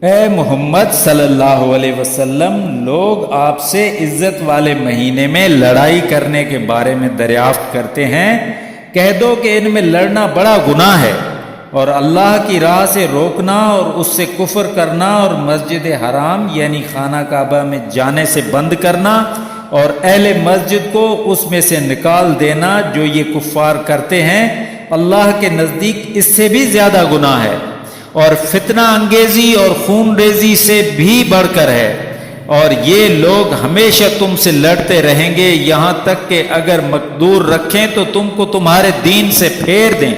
اے محمد صلی اللہ علیہ وسلم، لوگ آپ سے عزت والے مہینے میں لڑائی کرنے کے بارے میں دریافت کرتے ہیں۔ کہہ دو کہ ان میں لڑنا بڑا گناہ ہے، اور اللہ کی راہ سے روکنا اور اس سے کفر کرنا اور مسجد حرام یعنی خانہ کعبہ میں جانے سے بند کرنا اور اہل مسجد کو اس میں سے نکال دینا جو یہ کفار کرتے ہیں، اللہ کے نزدیک اس سے بھی زیادہ گناہ ہے، اور فتنہ انگیزی اور خون ریزی سے بھی بڑھ کر ہے۔ اور یہ لوگ ہمیشہ تم سے لڑتے رہیں گے، یہاں تک کہ اگر مقدور رکھیں تو تم کو تمہارے دین سے پھیر دیں،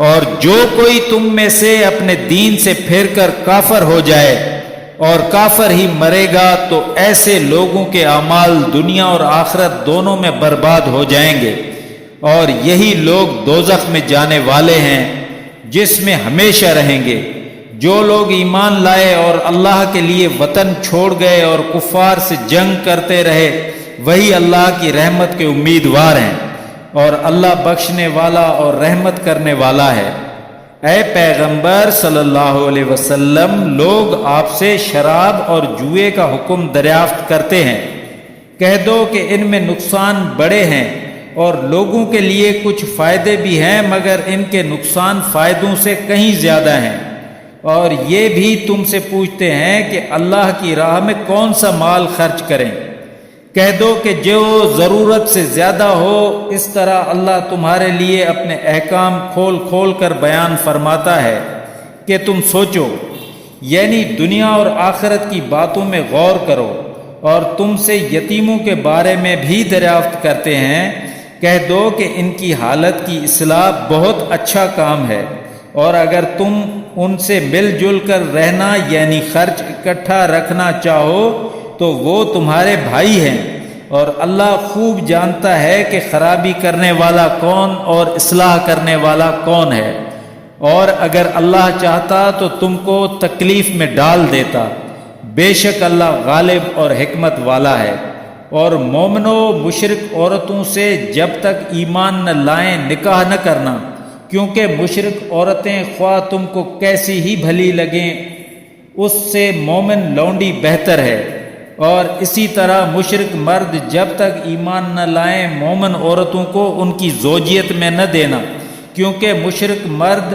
اور جو کوئی تم میں سے اپنے دین سے پھر کر کافر ہو جائے اور کافر ہی مرے گا تو ایسے لوگوں کے اعمال دنیا اور آخرت دونوں میں برباد ہو جائیں گے، اور یہی لوگ دوزخ میں جانے والے ہیں جس میں ہمیشہ رہیں گے۔ جو لوگ ایمان لائے اور اللہ کے لیے وطن چھوڑ گئے اور کفار سے جنگ کرتے رہے، وہی اللہ کی رحمت کے امیدوار ہیں، اور اللہ بخشنے والا اور رحمت کرنے والا ہے۔ اے پیغمبر صلی اللہ علیہ وسلم، لوگ آپ سے شراب اور جوئے کا حکم دریافت کرتے ہیں۔ کہہ دو کہ ان میں نقصان بڑے ہیں اور لوگوں کے لیے کچھ فائدے بھی ہیں، مگر ان کے نقصان فائدوں سے کہیں زیادہ ہیں۔ اور یہ بھی تم سے پوچھتے ہیں کہ اللہ کی راہ میں کون سا مال خرچ کریں۔ کہہ دو کہ جو ضرورت سے زیادہ ہو، اس طرح اللہ تمہارے لیے اپنے احکام کھول کھول کر بیان فرماتا ہے کہ تم سوچو، یعنی دنیا اور آخرت کی باتوں میں غور کرو۔ اور تم سے یتیموں کے بارے میں بھی دریافت کرتے ہیں۔ کہہ دو کہ ان کی حالت کی اصلاح بہت اچھا کام ہے، اور اگر تم ان سے مل جل کر رہنا یعنی خرچ اکٹھا رکھنا چاہو تو وہ تمہارے بھائی ہیں، اور اللہ خوب جانتا ہے کہ خرابی کرنے والا کون اور اصلاح کرنے والا کون ہے۔ اور اگر اللہ چاہتا تو تم کو تکلیف میں ڈال دیتا، بے شک اللہ غالب اور حکمت والا ہے۔ اور مومنو، مشرک عورتوں سے جب تک ایمان نہ لائیں نکاح نہ کرنا، کیونکہ مشرک عورتیں خواہ تم کو کیسی ہی بھلی لگیں اس سے مومن لونڈی بہتر ہے۔ اور اسی طرح مشرک مرد جب تک ایمان نہ لائیں مومن عورتوں کو ان کی زوجیت میں نہ دینا، کیونکہ مشرک مرد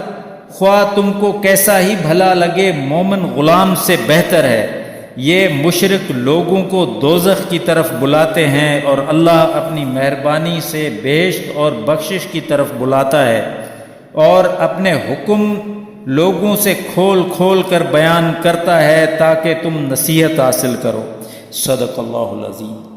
خواہ تم کو کیسا ہی بھلا لگے مومن غلام سے بہتر ہے۔ یہ مشرک لوگوں کو دوزخ کی طرف بلاتے ہیں، اور اللہ اپنی مہربانی سے بہشت اور بخشش کی طرف بلاتا ہے، اور اپنے حکم لوگوں سے کھول کھول کر بیان کرتا ہے تاکہ تم نصیحت حاصل کرو۔ صدق اللہ العظیم۔